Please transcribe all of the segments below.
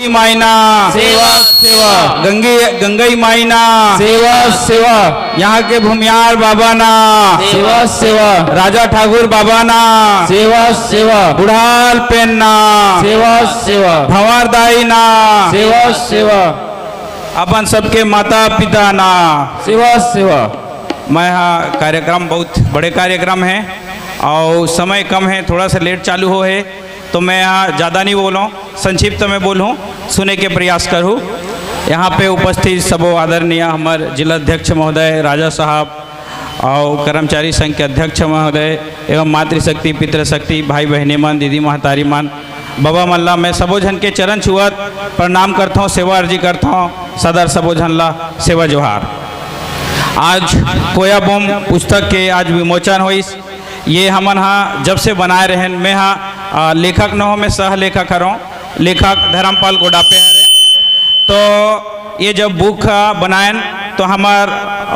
मायना सेवा सेवा गंगई मायना सेवा सेवा यहाँ के भूमियार बाबा ना सेवा सेवा राजा ठाकुर बाबा ना सेवा सेवा बुढ़ाल पेन ना सेवा सेवा भंवरदाई ना सेवा सेवा अपन सबके माता पिता ना सेवा सेवा। मैं यहाँ कार्यक्रम बहुत बड़े कार्यक्रम है और समय कम है, थोड़ा सा लेट चालू हो है, तो मैं यहाँ ज़्यादा नहीं बोलूँ, संक्षिप्त में बोलूँ, सुने के प्रयास करूँ। यहाँ पे उपस्थित सबो आदरणीय हमारे जिलाध्यक्ष महोदय राजा साहब और कर्मचारी संघ के अध्यक्ष महोदय एवं मातृशक्ति पितृशक्ति भाई बहनी मन दीदी महतारी मन बाबा मल्ला, मैं सबो जन के चरण छुअत प्रणाम करता हूँ, सेवा अर्जी करता हूँ, सदर सबो जन ला सेवा जोहार। आज कोया बम पुस्तक के आज विमोचन होइस। ये हमन हाँ जब से बनाए रहे, मैं हाँ लेखक न हो, मैं सह लेखक हरों, लेखक धर्मपाल गोडापे हरे। तो ये जब बुक बनाएन तो हमार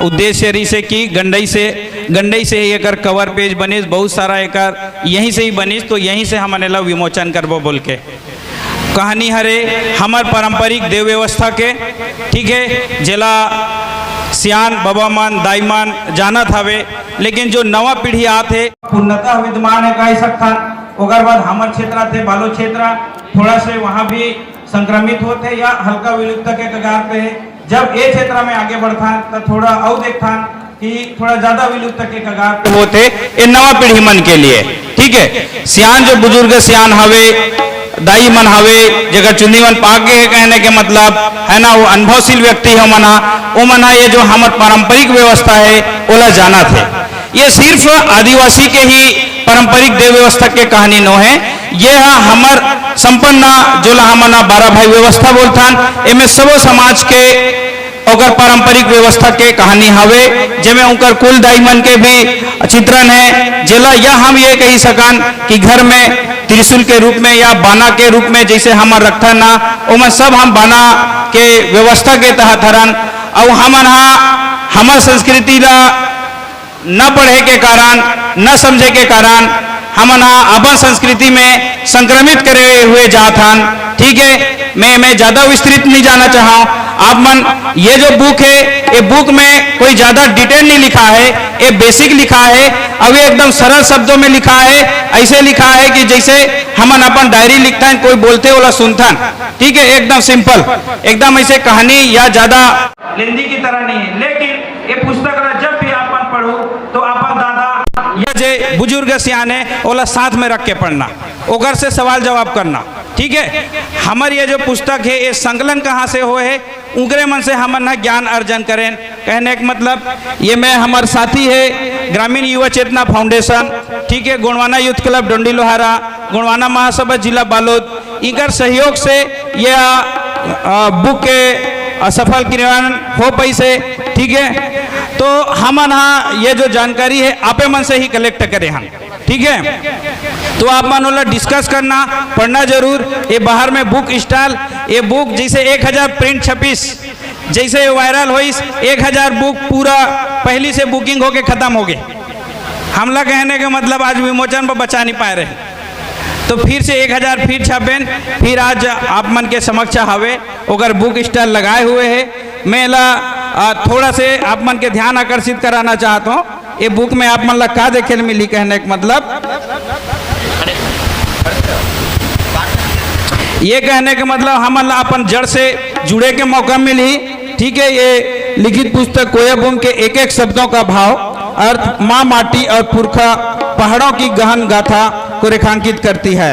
उद्देश्य रही से कि गंडई से ही एकर कवर पेज बनिस, बहुत सारा एकर यहीं से ही बनिस, तो यहीं से हमने ला विमोचन करबो बोल के। कहानी हरे हमार पारंपरिक देव व्यवस्था के, ठीक है, जिला सियान बाबा मान दाई मान जानत हवे, लेकिन जो नवा पीढ़ी आते पूर्णतः विद्यमान है कह सकथन। ओकर बाद हमार क्षेत्र थे बालो क्षेत्र थोड़ा से वहाँ भी संक्रमित होते या हल्का विलुप्त के कगार पे है। जब ये क्षेत्र में आगे बढ़थान तो थोड़ा और देखथान कि थोड़ा ज्यादा विलुप्त के कगार पे होते ये नवा पीढ़ी मन के लिए, ठीक है। सियान जो बुजुर्ग सियान हवे दाई मन हवे जगह चुन्नी मन पाके है, कहने के मतलब है ना, वो अनुभवशील व्यक्ति है मना, वो मना ये जो हमारे पारंपरिक व्यवस्था है ओला जाना थे। ये सिर्फ आदिवासी के ही पारंपरिक देव व्यवस्था के कहानी नो है, ये हमर संपन्न जो हमना 12 भाई व्यवस्था बोलथान, एमे सबो समाज के ओकर पारंपरिक व्यवस्था के कहानी हवे, जेमे उनकर कुल दाई मन के भी चित्रण है। जेला यह हम ये कही सकन कि घर में त्रिशूल के रूप में या बाना के रूप में जैसे हमार रखा ना, ओमन सब हम बाना के व्यवस्था के तहत हरन। और हमन हमार संस्कृति ला न पढ़े के कारण, न समझे के कारण हमन अपन संस्कृति में संक्रमित करे हुए जात हन, ठीक है। मैं ज़्यादा विस्तृत नहीं जाना चाहा। आप मन ये जो बुक है, ये बुक में कोई ज़्यादा डिटेल नहीं लिखा है, ये बेसिक लिखा है, अब ये एकदम सरल शब्दों में लिखा है। ऐसे लिखा है कि जैसे हमन अपन डायरी लिखता है, कोई बोलते वाला सुनता, ठीक है, एकदम सिंपल, एकदम ऐसे कहानी या ज़्यादा लेंदी की तरह नहीं है। लेकिन ये पुस्तक जब भी अपन पढ़ो तो अपन दादा या जे बुजुर्ग सियाने ओला साथ में रख के पढ़ना, ओकर से सवाल जवाब करना, ठीक है। हमार ये जो पुस्तक है ये संकलन कहाँ से हो है, उनके मन से हमन ना ज्ञान अर्जन करें। कहने का मतलब ये मैं हमारे साथी है ग्रामीण युवा चेतना फाउंडेशन, ठीक है, गुणवाना यूथ क्लब डोंडी लोहारा, गुणवाना महासभा जिला बालोद, इनकर सहयोग से यह बुक के सफल क्रियान्वयन हो पैसे, ठीक है। तो हमन ये जो जानकारी है आपे मन से ही कलेक्ट करें हम, ठीक है। तो आप मन वाला डिस्कस करना, पढ़ना जरूर। ये बाहर में बुक स्टॉल, ये बुक जैसे 1000 प्रिंट छपीस, जैसे वायरल होइस 1000 बुक पूरा पहली से बुकिंग होके खत्म हो गए। हमला कहने का मतलब आज विमोचन पर बचा नहीं पाए रहे, तो फिर से 1000 फिर छपेन, फिर आज आप मन के समक्ष हवे ओकर बुक स्टॉल लगाए हुए है। मैं ला थोड़ा से आप मन के ध्यान आकर्षित कराना चाहता हूँ। ये बुक में आप मन ला का देखे मिली, कहने का मतलब ये कहने का मतलब हमन ला अपन जड़ से जुड़े के मौका मिली, ठीक है। ये लिखित पुस्तक कोया बम के एक एक शब्दों का भाव, अर्थ, माँ माटी और पुरखा पहाड़ों की गहन गाथा को रेखांकित करती है।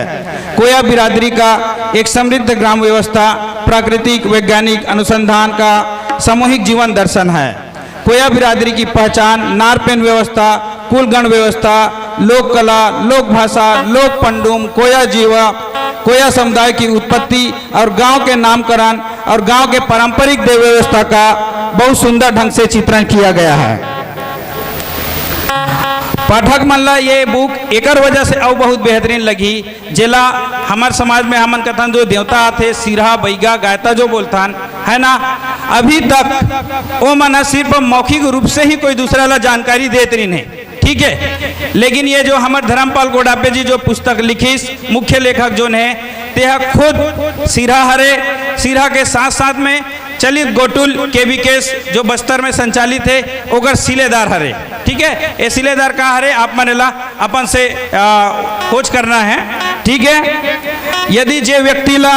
कोया बिरादरी का एक समृद्ध ग्राम व्यवस्था, प्राकृतिक वैज्ञानिक अनुसंधान का सामूहिक जीवन दर्शन है। कोया बिरादरी की पहचान नारपेन व्यवस्था, कुलगण व्यवस्था, लोक कला, लोक भाषा, लोक पंडुम, कोया जीवा, कोया समुदाय की उत्पत्ति और गांव के नामकरण और गांव के पारंपरिक देव व्यवस्था का बहुत सुंदर ढंग से चित्रण किया गया है। पाठक मन ला ये बुक एकर वजह से और बहुत बेहतरीन लगी, जेला हमार समाज में हमन कथन जो देवता आते सिरहा बैगा गायता जो बोलथान है ना, अभी तक वो मन सिर्फ मौखिक रूप से ही कोई दूसरा ला जानकारी देते नहीं है, ठीक है। लेकिन ये जो हमारे धर्मपाल गोडापे जी जो पुस्तक लिखी, मुख्य लेखक जो है, तेह खुद सिरहा हरे। सिरहा के साथ साथ में चलित गोटुल केबी केस जो बस्तर में संचालित है ओकर सिलेदार हरे। ठीक है, ये सिलेदार कहाँ हरे आप मनेला अपन से खोज करना है। ठीक है, यदि जे व्यक्ति ला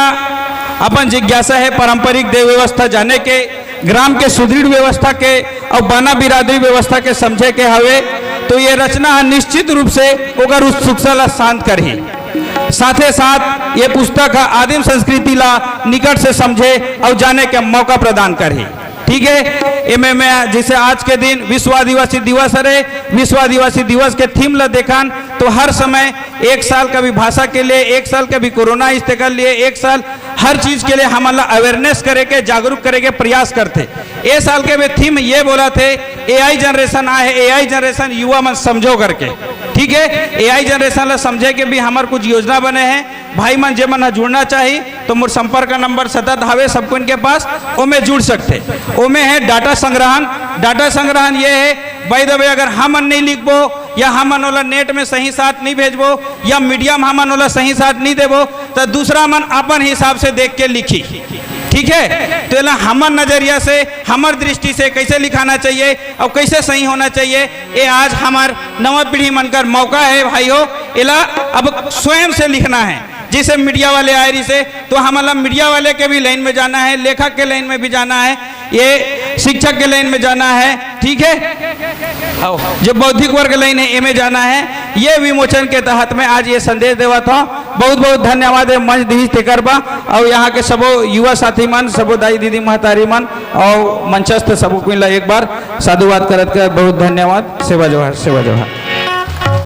अपन जिज्ञासा है पारंपरिक देव व्यवस्था जाने के, ग्राम के सुदृढ़ व्यवस्था के और बाना बिरादरी व्यवस्था के समझे के हवे तो ये रचना निश्चित रूप से ओकर उत्सुकता ला शांत करही। साथे साथ ये पुस्तक आदिम संस्कृति ला निकट से समझे और जाने के मौका प्रदान करही। ठीक है, इमे में जैसे आज के दिन विश्व आदिवासी दिवस है, विश्व आदिवासी दिवस के थीम ला देखान तो हर समय एक साल का भी भाषा के लिए, एक साल का भी कोरोना इस्ते के लिए, एक साल हर चीज के लिए हम अवेयरनेस करे के, जागरूक करे के प्रयास करते। ए साल के भी थीम ये बोला थे एआई जनरेशन आए है, एआई जनरेशन युवा मन समझो करके। ठीक है, एआई जनरेशन ला समझे के भी हमार कुछ योजना बने हैं। भाई मन जे मन जुड़ना चाहिए तो मोर संपर्क नंबर सतत हवे सबको इनके पास, ओमे जुड़ सकते। ओमे है डाटा संग्रहण। डाटा संग्रहण ये है बाय द वे अगर हमन नहीं लिखबो या हमन ओला नेट में सही साथ नहीं भेजबो या मीडिया में हमन ओला सही साथ नहीं देबो तो दूसरा मन अपन हिसाब से देख के लिखी। ठीक है, तो हमार नजरिया से, हमार दृष्टि से कैसे लिखाना चाहिए और कैसे सही होना चाहिए, ये आज हमार नवा पीढ़ी मनकर मौका है भाइयों। इला अब स्वयं से लिखना है। जैसे मीडिया वाले आए रही से तो हमारा मीडिया वाले के भी लाइन में जाना है, लेखक के लाइन में भी जाना है, ये शिक्षक के लाइन में जाना है। ठीक है, जो बौद्धिक वर्ग लाइन है में जाना है। ये विमोचन के तहत में आज ये संदेश देवा था। बहुत बहुत धन्यवाद है मंच दी तेकर बा और यहाँ के सबो युवा साथी मन, सबो दाई दीदी महतारी मन और मंचस्थ सबो को एक बार साधुवाद करत कर बहुत धन्यवाद। सेवा जोहार, सेवा जोहार।